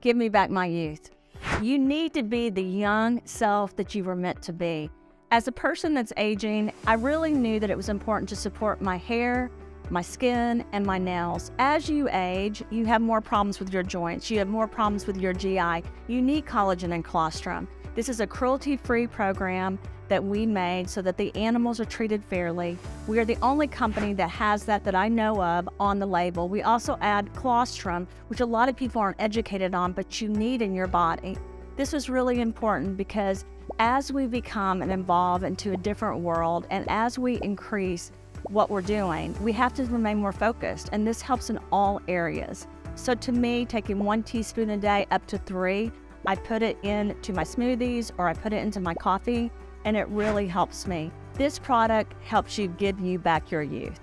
Give me back my youth. You need to be the young self that you were meant to be. As a person that's aging, I really knew that it was important to support my hair, my skin, and my nails. As you age, you have more problems with your joints. You have more problems with your GI. You need collagen and colostrum. This is a cruelty-free program that we made so that the animals are treated fairly. We are the only company that has that I know of on the label. We also add colostrum, which a lot of people aren't educated on, but you need in your body. This was really important because as we become and evolve into a different world, and as we increase what we're doing, we have to remain more focused, and this helps in all areas. So to me, taking 1 teaspoon a day up to 3, I put it into my smoothies or I put it into my coffee, and it really helps me. This product helps you give you back your youth.